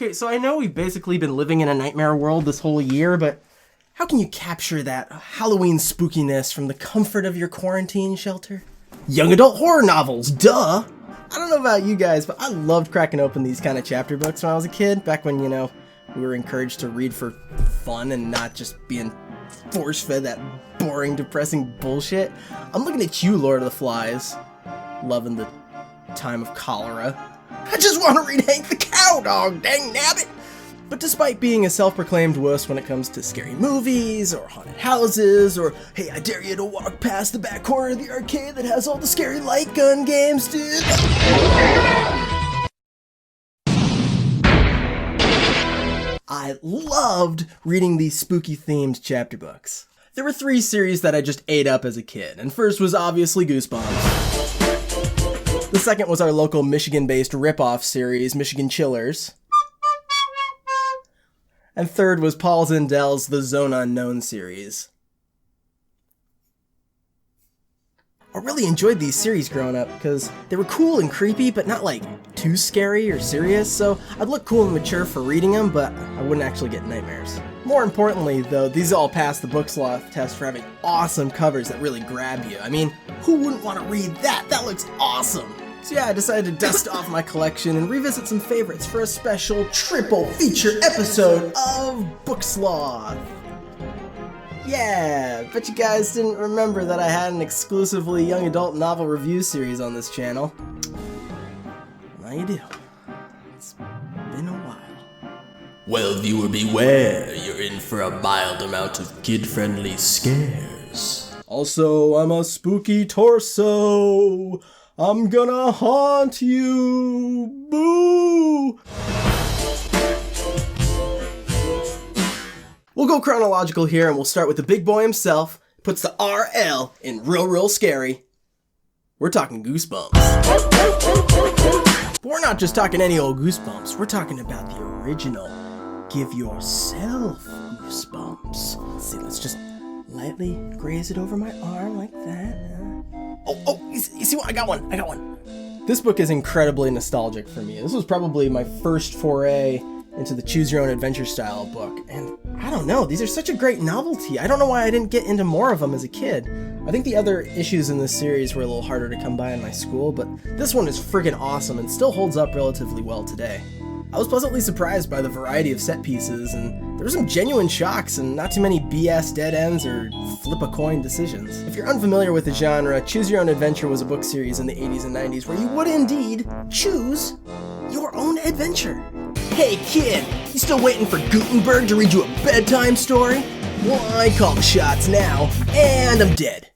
Okay, so I know we've basically been living in a nightmare world this whole year, but how can you capture that Halloween spookiness from the comfort of your quarantine shelter? Young adult horror novels, duh! I don't know about you guys, but I loved cracking open these kind of chapter books when I was a kid, back when, we were encouraged to read for fun and not just being force-fed that boring, depressing bullshit. I'm looking at you, Lord of the Flies, loving the time of cholera. I just want to read Hank the Cow Dog, dang nabbit! But despite being a self-proclaimed wuss when it comes to scary movies, or haunted houses, or hey, I dare you to walk past the back corner of the arcade that has all the scary light gun games, dude! I loved reading these spooky-themed chapter books. There were 3 series that I just ate up as a kid, and first was obviously Goosebumps. The second was our local Michigan-based rip-off series, Michigan Chillers. And third was Paul Zindel's The Zone Unknown series. I really enjoyed these series growing up because they were cool and creepy, but not like too scary or serious, so I'd look cool and mature for reading them, but I wouldn't actually get nightmares. More importantly, though, these all passed the book sloth test for having awesome covers that really grab you. I mean, who wouldn't want to read that? That looks awesome! So yeah, I decided to dust off my collection and revisit some favorites for a special triple feature episode of Book Sloth. Yeah, bet you guys didn't remember that I had an exclusively young adult novel review series on this channel. Now you do. It's been a while. Well, viewer beware, you're in for a mild amount of kid-friendly scares. Also, I'm a spooky torso. I'm gonna haunt you. Boo! We'll go chronological here, and we'll start with the big boy himself. Puts the RL in real scary. We're talking Goosebumps. But we're not just talking any old Goosebumps. We're talking about the original. Give yourself goosebumps. Let's see, let's just lightly graze it over my arm like that. You see what? I got one. This book is incredibly nostalgic for me. This was probably my first foray into the choose-your-own-adventure style book, and I don't know, these are such a great novelty. I don't know why I didn't get into more of them as a kid. I think the other issues in this series were a little harder to come by in my school, but this one is friggin' awesome and still holds up relatively well today. I was pleasantly surprised by the variety of set pieces, and there were some genuine shocks and not too many BS dead ends or flip-a-coin decisions. If you're unfamiliar with the genre, Choose Your Own Adventure was a book series in the 80s and 90s where you would indeed choose your own adventure. Hey kid, you still waiting for Gutenberg to read you a bedtime story? Well, I call the shots now, and I'm dead.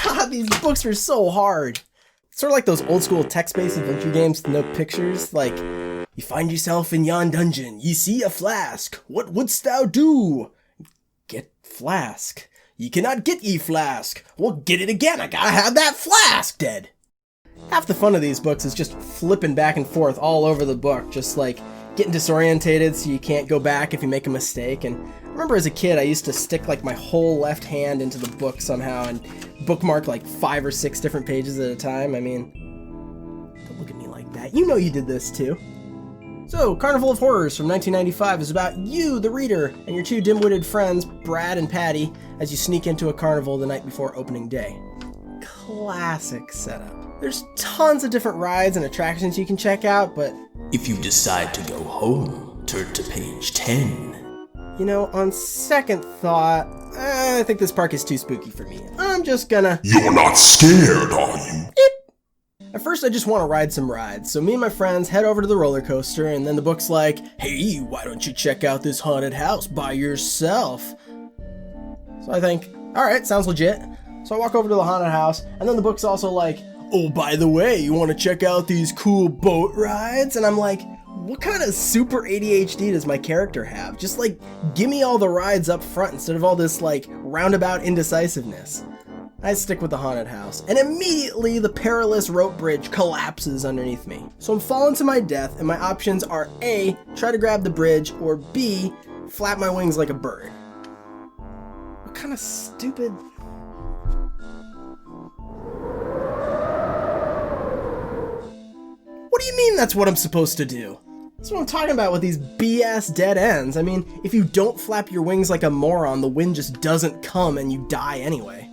God, these books are so hard. Sort of like those old school text-based adventure games with no pictures, like, you find yourself in yon dungeon, ye see a flask, what wouldst thou do? Get flask. Ye cannot get ye flask. Well, get it again, I gotta have that flask, dead. Half the fun of these books is just flipping back and forth all over the book, just like getting disorientated so you can't go back if you make a mistake. And I remember as a kid I used to stick like my whole left hand into the book somehow and bookmark like 5 or 6 different pages at a time. I mean, don't look at me like that. You know you did this too. So, Carnival of Horrors from 1995 is about you, the reader, and your 2 dim-witted friends, Brad and Patty, as you sneak into a carnival the night before opening day. Classic setup. There's tons of different rides and attractions you can check out, but if you decide to go home, turn to page 10. You know, on second thought, I think this park is too spooky for me. I'm just gonna... You're not scared, are you? Beep. At first, I just want to ride some rides, so me and my friends head over to the roller coaster, and then the book's like, hey, why don't you check out this haunted house by yourself? So I think, alright, sounds legit. So I walk over to the haunted house, and then the book's also like, oh, by the way, you want to check out these cool boat rides? And I'm like, what kind of super ADHD does my character have? Just like, give me all the rides up front instead of all this like roundabout indecisiveness. I stick with the haunted house, and immediately the perilous rope bridge collapses underneath me. So I'm falling to my death, and my options are A, try to grab the bridge, or B, flap my wings like a bird. What kind of stupid... What do you mean that's what I'm supposed to do? That's what I'm talking about with these BS dead ends. I mean, if you don't flap your wings like a moron, the wind just doesn't come and you die anyway.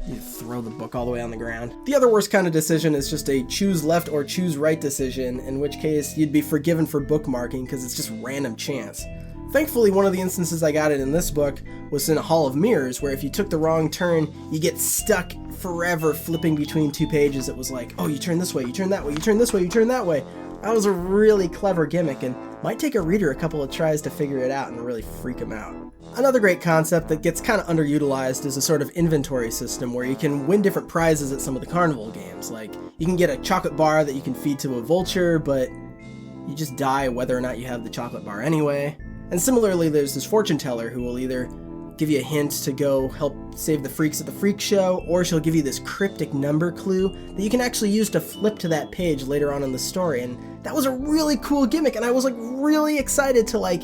You throw the book all the way on the ground. The other worst kind of decision is just a choose left or choose right decision, in which case you'd be forgiven for bookmarking because it's just random chance. Thankfully, one of the instances I got it in this book was in a Hall of Mirrors, where if you took the wrong turn, you get stuck forever flipping between two pages. It was like, oh, you turn this way, you turn that way, you turn this way, you turn that way. That was a really clever gimmick and might take a reader a couple of tries to figure it out and really freak them out. Another great concept that gets kind of underutilized is a sort of inventory system where you can win different prizes at some of the carnival games. Like, you can get a chocolate bar that you can feed to a vulture, but you just die whether or not you have the chocolate bar anyway. And similarly, there's this fortune teller who will either give you a hint to go help save the freaks at the freak show, or she'll give you this cryptic number clue that you can actually use to flip to that page later on in the story. And that was a really cool gimmick, and I was like really excited to like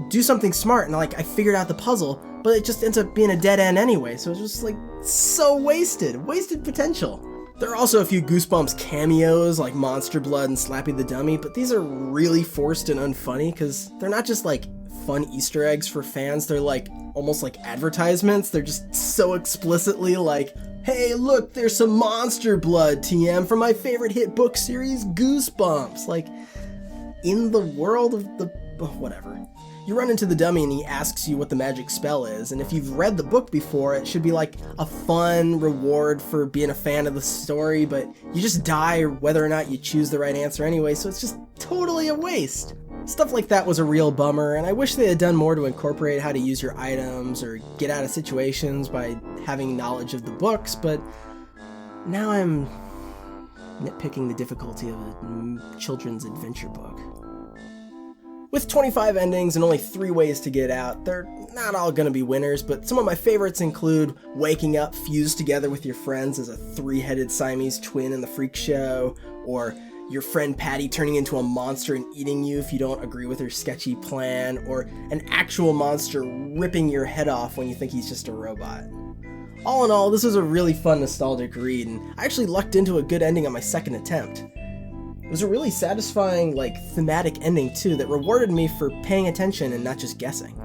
do something smart, and like I figured out the puzzle, but it just ends up being a dead end anyway, so it's just like so wasted potential. There are also a few Goosebumps cameos like Monster Blood and Slappy the Dummy, but these are really forced and unfunny because they're not just like fun Easter eggs for fans, they're like almost like advertisements. They're just so explicitly like, hey look, there's some Monster Blood TM from my favorite hit book series, Goosebumps. Like, in the world of the... whatever. You run into the dummy and he asks you what the magic spell is, and if you've read the book before, it should be like a fun reward for being a fan of the story, but you just die whether or not you choose the right answer anyway, so it's just totally a waste. Stuff like that was a real bummer, and I wish they had done more to incorporate how to use your items or get out of situations by having knowledge of the books, but now I'm nitpicking the difficulty of a children's adventure book. With 25 endings and only 3 ways to get out, they're not all gonna be winners, but some of my favorites include waking up fused together with your friends as a 3-headed Siamese twin in the freak show, or your friend Patty turning into a monster and eating you if you don't agree with her sketchy plan, or an actual monster ripping your head off when you think he's just a robot. All in all, this was a really fun nostalgic read, and I actually lucked into a good ending on my second attempt. It was a really satisfying, like, thematic ending too that rewarded me for paying attention and not just guessing.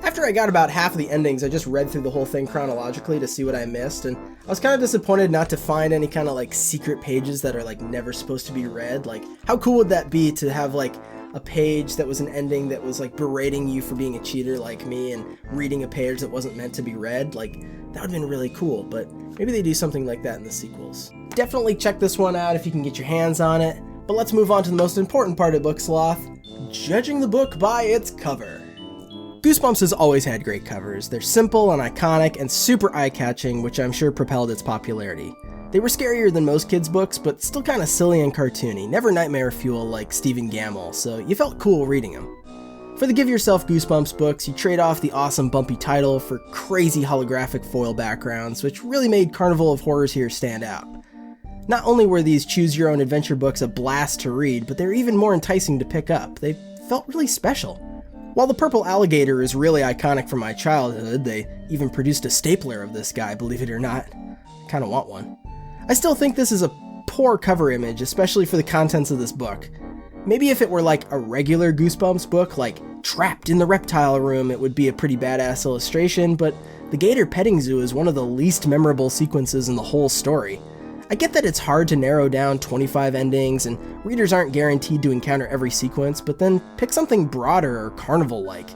After I got about half of the endings, I just read through the whole thing chronologically to see what I missed, and I was kind of disappointed not to find any kind of like secret pages that are like never supposed to be read. Like, how cool would that be to have like a page that was an ending that was like berating you for being a cheater like me and reading a page that wasn't meant to be read? Like, that would have been really cool, but maybe they do something like that in the sequels. Definitely check this one out if you can get your hands on it. But let's move on to the most important part of book Sloth, judging the book by its cover. Goosebumps has always had great covers. They're simple and iconic and super eye-catching, which I'm sure propelled its popularity. They were scarier than most kids' books, but still kind of silly and cartoony, never nightmare fuel like Stephen Gamble, so you felt cool reading them. For the Give Yourself Goosebumps books, you trade off the awesome bumpy title for crazy holographic foil backgrounds, which really made Carnival of Horrors here stand out. Not only were these choose-your-own-adventure books a blast to read, but they were even more enticing to pick up. They felt really special. While the purple alligator is really iconic from my childhood, they even produced a stapler of this guy, believe it or not. I kinda want one. I still think this is a poor cover image, especially for the contents of this book. Maybe if it were like a regular Goosebumps book, like Trapped in the Reptile Room, it would be a pretty badass illustration, but the gator petting zoo is one of the least memorable sequences in the whole story. I get that it's hard to narrow down 25 endings, and readers aren't guaranteed to encounter every sequence, but then pick something broader or carnival-like.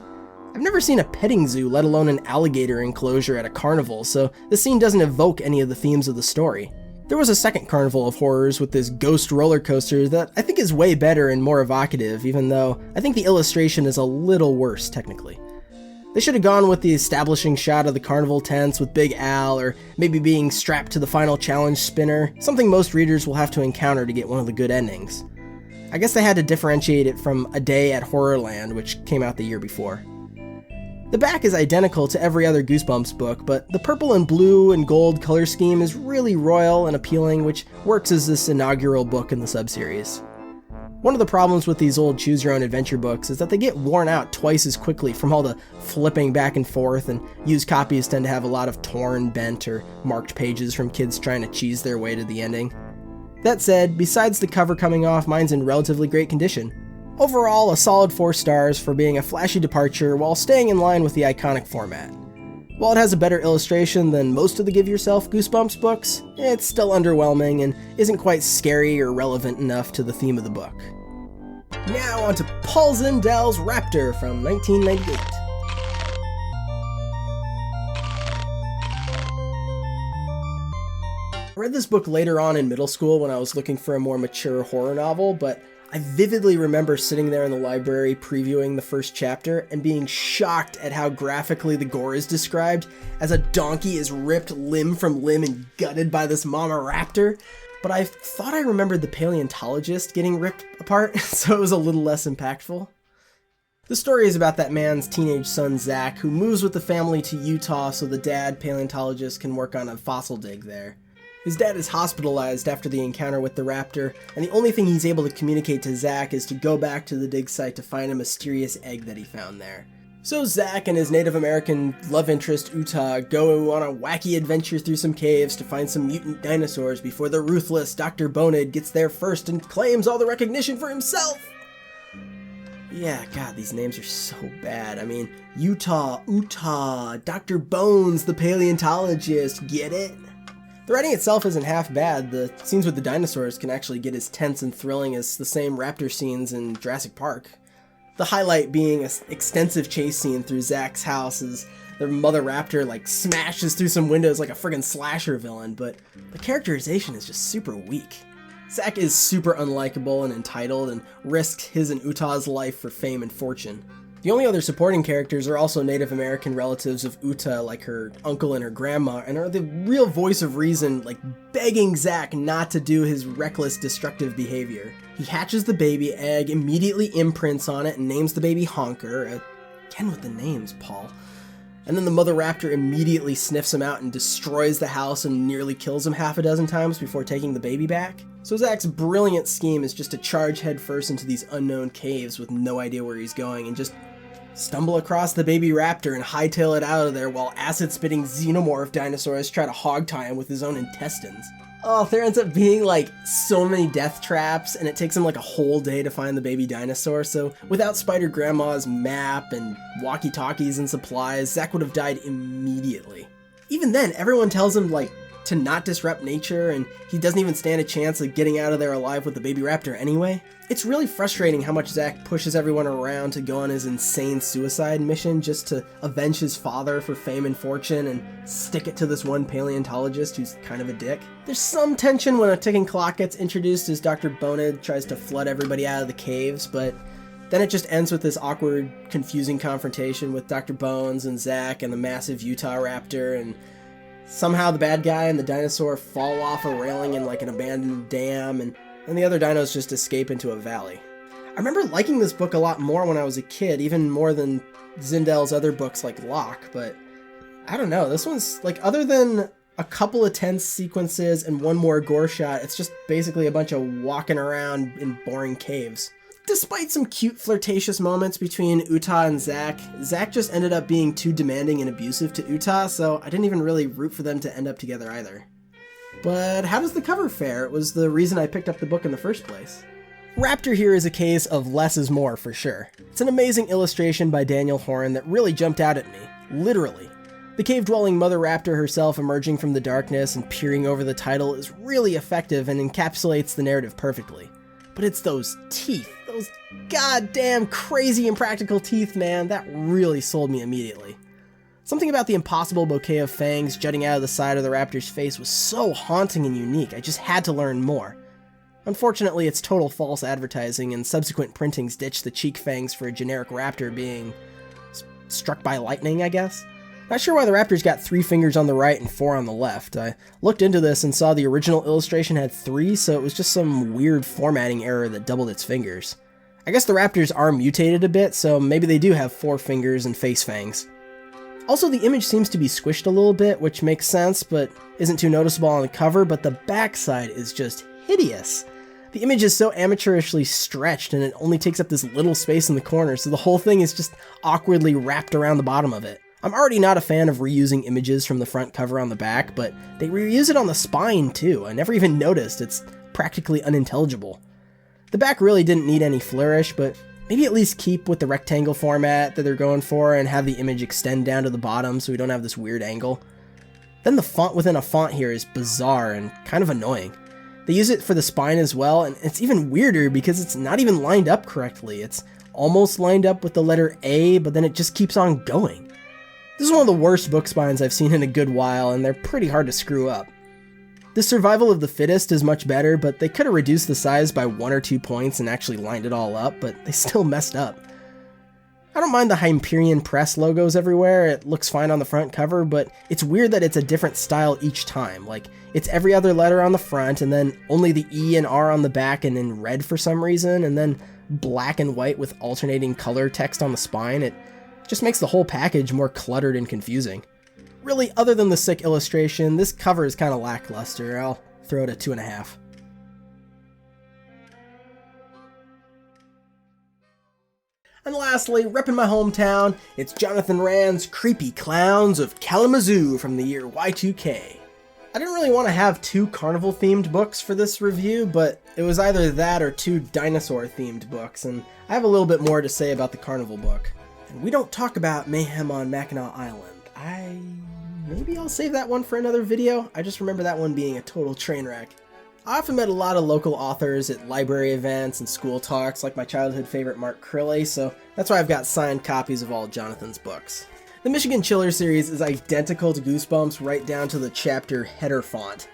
I've never seen a petting zoo, let alone an alligator enclosure at a carnival, so this scene doesn't evoke any of the themes of the story. There was a second Carnival of Horrors with this ghost roller coaster that I think is way better and more evocative, even though I think the illustration is a little worse technically. They should have gone with the establishing shot of the carnival tents with Big Al, or maybe being strapped to the final challenge spinner, something most readers will have to encounter to get one of the good endings. I guess they had to differentiate it from A Day at Horrorland, which came out the year before. The back is identical to every other Goosebumps book, but the purple and blue and gold color scheme is really royal and appealing, which works as this inaugural book in the subseries. One of the problems with these old choose-your-own-adventure books is that they get worn out twice as quickly from all the flipping back and forth, and used copies tend to have a lot of torn, bent, or marked pages from kids trying to cheese their way to the ending. That said, besides the cover coming off, mine's in relatively great condition. Overall, a solid 4 stars for being a flashy departure while staying in line with the iconic format. While it has a better illustration than most of the Give Yourself Goosebumps books, it's still underwhelming and isn't quite scary or relevant enough to the theme of the book. Now on to Paul Zindell's Raptor from 1998. I read this book later on in middle school when I was looking for a more mature horror novel, but I vividly remember sitting there in the library previewing the first chapter and being shocked at how graphically the gore is described, as a donkey is ripped limb from limb and gutted by this mama raptor. But I thought I remembered the paleontologist getting ripped apart, so it was a little less impactful. The story is about that man's teenage son Zach, who moves with the family to Utah so the dad, paleontologist, can work on a fossil dig there. His dad is hospitalized after the encounter with the raptor, and the only thing he's able to communicate to Zach is to go back to the dig site to find a mysterious egg that he found there. So Zach and his Native American love interest Utah go on a wacky adventure through some caves to find some mutant dinosaurs before the ruthless Dr. Bonehead gets there first and claims all the recognition for himself! Yeah, God, these names are so bad. I mean, Utah, Dr. Bones, the paleontologist, get it? The writing itself isn't half bad. The scenes with the dinosaurs can actually get as tense and thrilling as the same raptor scenes in Jurassic Park. The highlight being an extensive chase scene through Zach's house as the mother raptor smashes through some windows like a friggin' slasher villain, but the characterization is just super weak. Zach is super unlikable and entitled and risks his and Utah's life for fame and fortune. The only other supporting characters are also Native American relatives of Utah, like her uncle and her grandma, and are the real voice of reason, begging Zach not to do his reckless, destructive behavior. He hatches the baby egg, immediately imprints on it, and names the baby Honker. Again with the names, Paul. And then the mother raptor immediately sniffs him out and destroys the house and nearly kills him half a dozen times before taking the baby back. So Zach's brilliant scheme is just to charge headfirst into these unknown caves with no idea where he's going and just stumble across the baby raptor and hightail it out of there while acid-spitting xenomorph dinosaurs try to hogtie him with his own intestines. Oh, there ends up being so many death traps, and it takes him a whole day to find the baby dinosaur, so without Spider Grandma's map and walkie-talkies and supplies, Zach would have died immediately. Even then, everyone tells him to not disrupt nature, and he doesn't even stand a chance of getting out of there alive with the baby raptor anyway. It's really frustrating how much Zach pushes everyone around to go on his insane suicide mission just to avenge his father for fame and fortune and stick it to this one paleontologist who's kind of a dick. There's some tension when a ticking clock gets introduced as Dr. Bonehead tries to flood everybody out of the caves, but then it just ends with this awkward, confusing confrontation with Dr. Bones and Zach and the massive Utah raptor, and somehow the bad guy and the dinosaur fall off a railing in an abandoned dam, and the other dinos just escape into a valley. I remember liking this book a lot more when I was a kid, even more than Zindell's other books like Locke, but I don't know, this one's, other than a couple of tense sequences and one more gore shot, it's just basically a bunch of walking around in boring caves. Despite some cute flirtatious moments between Utah and Zach, Zach just ended up being too demanding and abusive to Utah, so I didn't even really root for them to end up together either. But how does the cover fare? It was the reason I picked up the book in the first place. Raptor here is a case of less is more for sure. It's an amazing illustration by Daniel Horn that really jumped out at me, literally. The cave-dwelling mother raptor herself emerging from the darkness and peering over the title is really effective and encapsulates the narrative perfectly. But it's those teeth, those goddamn crazy impractical teeth, man, that really sold me immediately. Something about the impossible bouquet of fangs jutting out of the side of the raptor's face was so haunting and unique, I just had to learn more. Unfortunately, it's total false advertising, and subsequent printings ditched the cheek fangs for a generic raptor being struck by lightning, I guess? Not sure why the raptor's got 3 fingers on the right and 4 on the left. I looked into this and saw the original illustration had 3, so it was just some weird formatting error that doubled its fingers. I guess the raptors are mutated a bit, so maybe they do have 4 fingers and face fangs. Also, the image seems to be squished a little bit, which makes sense, but isn't too noticeable on the cover, but the backside is just hideous. The image is so amateurishly stretched, and it only takes up this little space in the corner, so the whole thing is just awkwardly wrapped around the bottom of it. I'm already not a fan of reusing images from the front cover on the back, but they reuse it on the spine too. I never even noticed. It's practically unintelligible. The back really didn't need any flourish, but maybe at least keep with the rectangle format that they're going for and have the image extend down to the bottom so we don't have this weird angle. Then the font within a font here is bizarre and kind of annoying. They use it for the spine as well, and it's even weirder because it's not even lined up correctly. It's almost lined up with the letter A, but then it just keeps on going. This is one of the worst book spines I've seen in a good while, and they're pretty hard to screw up. The survival of the fittest is much better, but they could have reduced the size by 1 or 2 points and actually lined it all up, but they still messed up. I don't mind the Hyperion Press logos everywhere, it looks fine on the front cover, but it's weird that it's a different style each time. Like, it's every other letter on the front, and then only the E and R on the back and in red for some reason, and then black and white with alternating color text on the spine. It just makes the whole package more cluttered and confusing. Really, other than the sick illustration, this cover is kind of lackluster. I'll throw it a 2.5. And lastly, repping my hometown, it's Jonathan Rand's Kreepy Klowns of Kalamazoo from the year Y2K. I didn't really want to have 2 carnival-themed books for this review, but it was either that or 2 dinosaur-themed books, and I have a little bit more to say about the carnival book. And we don't talk about Mayhem on Mackinac Island. Maybe I'll save that one for another video. I just remember that one being a total train wreck. I often met a lot of local authors at library events and school talks, like my childhood favorite Mark Crilly, so that's why I've got signed copies of all Jonathan's books. The Michigan Chiller series is identical to Goosebumps right down to the chapter header font.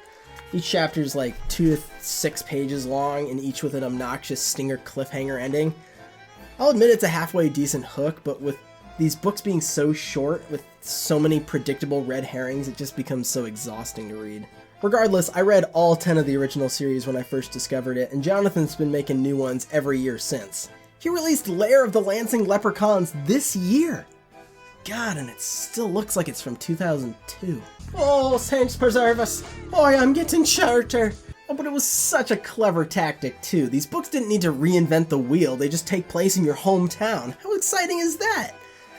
Each chapter is like 2 to 6 pages long, and each with an obnoxious stinger cliffhanger ending. I'll admit it's a halfway decent hook, but with these books being so short, with so many predictable red herrings, it just becomes so exhausting to read. Regardless, I read all 10 of the original series when I first discovered it, and Jonathan's been making new ones every year since. He released Lair of the Lansing Leprechauns this year! God, and it still looks like it's from 2002. Oh, saints preserve us! Boy, I'm getting shelter! Oh, but it was such a clever tactic, too. These books didn't need to reinvent the wheel, they just take place in your hometown. How exciting is that?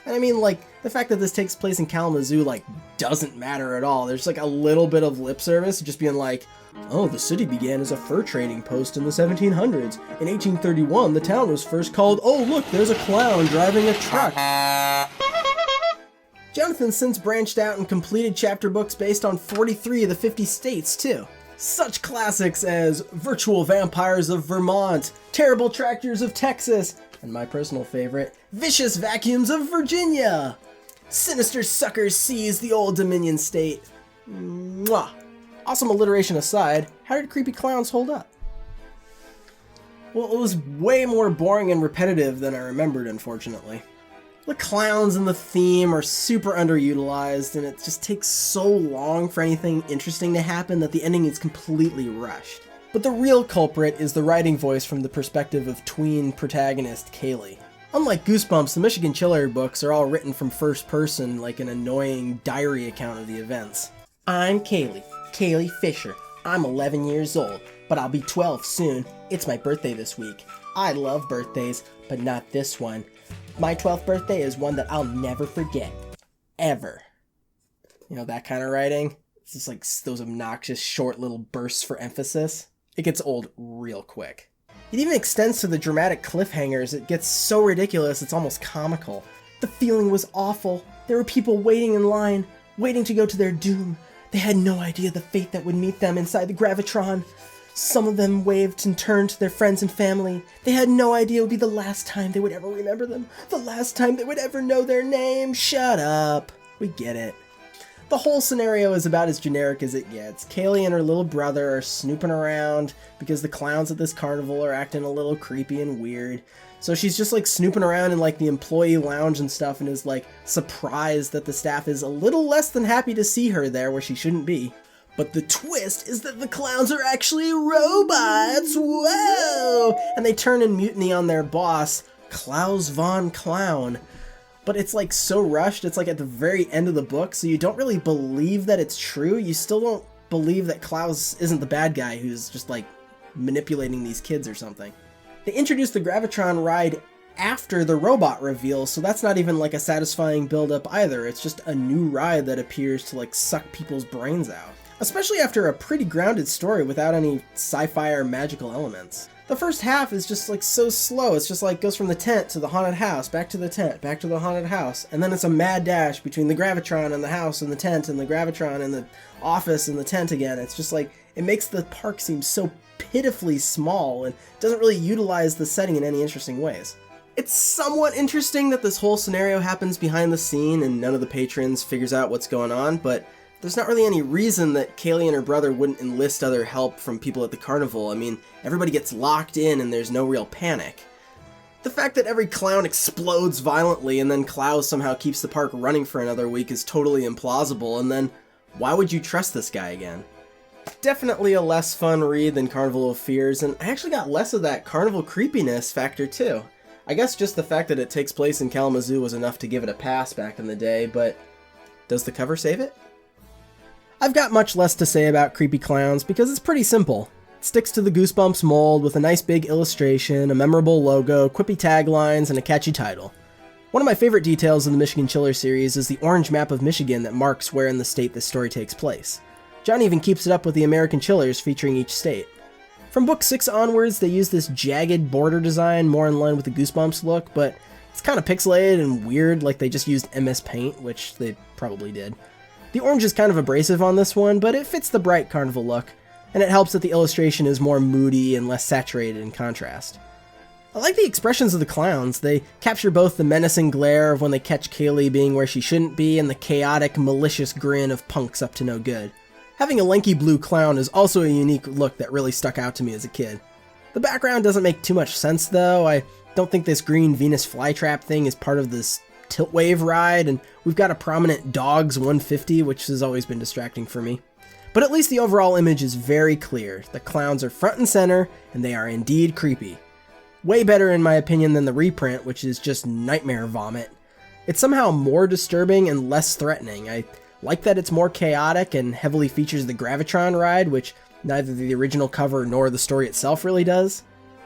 And I mean, like, the fact that this takes place in Kalamazoo, like, doesn't matter at all. There's, like, a little bit of lip service, just being like, oh, the city began as a fur trading post in the 1700s. In 1831, the town was first called, oh, look, there's a clown driving a truck. Jonathan's since branched out and completed chapter books based on 43 of the 50 states, too. Such classics as Virtual Vampires of Vermont, Terrible Tractors of Texas, and my personal favorite, Vicious Vacuums of Virginia! Sinister Suckers seize the Old Dominion State. Mwah! Awesome alliteration aside, how did Kreepy Klowns hold up? Well, it was way more boring and repetitive than I remembered, unfortunately. The clowns and the theme are super underutilized, and it just takes so long for anything interesting to happen that the ending is completely rushed. But the real culprit is the writing voice from the perspective of tween protagonist Kaylee. Unlike Goosebumps, the Michigan Chiller books are all written from first person, like an annoying diary account of the events. I'm Kaylee Fisher. I'm 11 years old, but I'll be 12 soon. It's my birthday this week. I love birthdays, but not this one. My 12th birthday is one that I'll never forget. Ever. You know, that kind of writing? It's just like those obnoxious short little bursts for emphasis. It gets old real quick. It even extends to the dramatic cliffhangers. It gets so ridiculous it's almost comical. The feeling was awful. There were people waiting in line, waiting to go to their doom. They had no idea the fate that would meet them inside the Gravitron. Some of them waved and turned to their friends and family. They had no idea it would be the last time they would ever remember them. The last time they would ever know their name. Shut up. We get it. The whole scenario is about as generic as it gets. Kaylee and her little brother are snooping around because the clowns at this carnival are acting a little creepy and weird. So she's just like snooping around in like the employee lounge and stuff and is like surprised that the staff is a little less than happy to see her there where she shouldn't be. But the twist is that the clowns are actually robots! Whoa! And they turn and mutiny on their boss, Klaus von Clown. But it's like so rushed, it's like at the very end of the book, so you don't really believe that it's true. You still don't believe that Klaus isn't the bad guy who's just like manipulating these kids or something. They introduced the Gravitron ride after the robot reveal, so that's not even like a satisfying build-up either. It's just a new ride that appears to like suck people's brains out. especially after a pretty grounded story without any sci-fi or magical elements. The first half is just like so slow. It's just like goes from the tent to the haunted house, back to the tent, back to the haunted house, and then it's a mad dash between the Gravitron and the house and the tent and the Gravitron and the office and the tent again. It's just like, it makes the park seem so pitifully small and doesn't really utilize the setting in any interesting ways. It's somewhat interesting that this whole scenario happens behind the scene and none of the patrons figures out what's going on, but there's not really any reason that Kaylee and her brother wouldn't enlist other help from people at the carnival. I mean, everybody gets locked in and there's no real panic. The fact that every clown explodes violently and then Klowns somehow keeps the park running for another week is totally implausible, and then why would you trust this guy again? Definitely a less fun read than Carnival of Fears, and I actually got less of that carnival creepiness factor too. I guess just the fact that it takes place in Kalamazoo was enough to give it a pass back in the day, but does the cover save it? I've got much less to say about Creepy Klowns because it's pretty simple. It sticks to the Goosebumps mold with a nice big illustration, a memorable logo, quippy taglines, and a catchy title. One of my favorite details in the Michigan Chiller series is the orange map of Michigan that marks where in the state this story takes place. John even keeps it up with the American Chillers featuring each state. From book 6 onwards, they use this jagged border design more in line with the Goosebumps look, but it's kind of pixelated and weird, like they just used MS Paint, which they probably did. The orange is kind of abrasive on this one, but it fits the bright carnival look, and it helps that the illustration is more moody and less saturated in contrast. I like the expressions of the clowns. They capture both the menacing glare of when they catch Kaylee being where she shouldn't be and the chaotic, malicious grin of punks up to no good. Having a lanky blue clown is also a unique look that really stuck out to me as a kid. The background doesn't make too much sense though. I don't think this green Venus flytrap thing is part of this tilt wave ride, and we've got a prominent Dogs 150, which has always been distracting for me. But at least the overall image is very clear. The clowns are front and center, and they are indeed creepy. Way better in my opinion than the reprint, which is just nightmare vomit. It's somehow more disturbing and less threatening. I like that it's more chaotic and heavily features the Gravitron ride, which neither the original cover nor the story itself really does.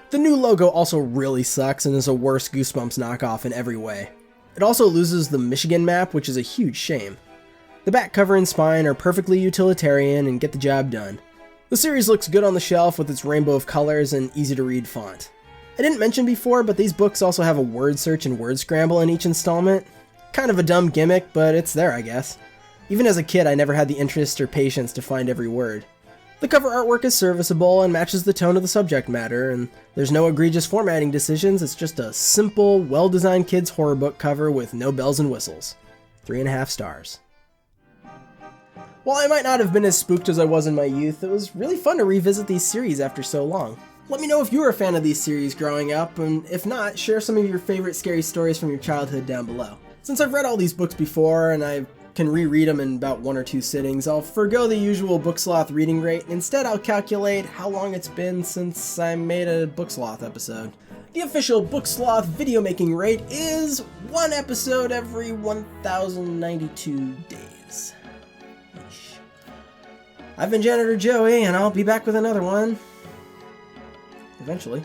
The new logo also really sucks and is a worse Goosebumps knockoff in every way. It also loses the Michigan map, which is a huge shame. The back cover and spine are perfectly utilitarian and get the job done. The series looks good on the shelf with its rainbow of colors and easy to read font. I didn't mention before, but these books also have a word search and word scramble in each installment. Kind of a dumb gimmick, but it's there, I guess. Even as a kid, I never had the interest or patience to find every word. The cover artwork is serviceable and matches the tone of the subject matter, and there's no egregious formatting decisions. It's just a simple, well-designed kids' horror book cover with no bells and whistles. 3.5 stars. While I might not have been as spooked as I was in my youth, it was really fun to revisit these series after so long. Let me know if you were a fan of these series growing up, and if not, share some of your favorite scary stories from your childhood down below. Since I've read all these books before, and I can reread them in about 1 or 2 sittings, I'll forgo the usual Book Sloth reading rate, and instead I'll calculate how long it's been since I made a Book Sloth episode. The official Book Sloth video making rate is 1 episode every 1,092 days. Eesh. I've been JanitorJoey, and I'll be back with another one. Eventually.